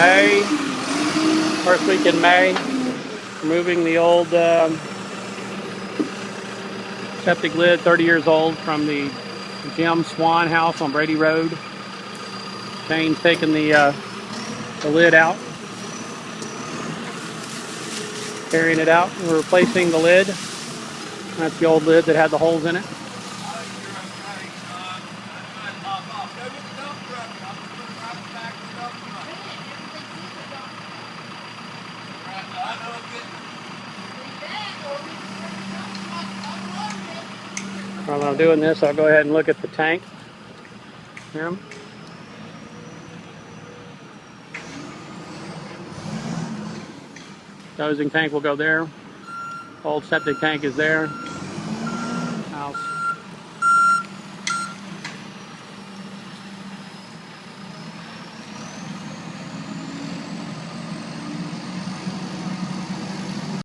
May, first week in May, removing the old septic lid, 30 years old, from the Jim Swan house on Brady Road. Shane's taking the lid out, carrying it out. We're replacing the lid. That's the old lid that had the holes in it. While I'm doing this, I'll go ahead and look at the tank here. Dosing tank will go there. Old septic tank is there.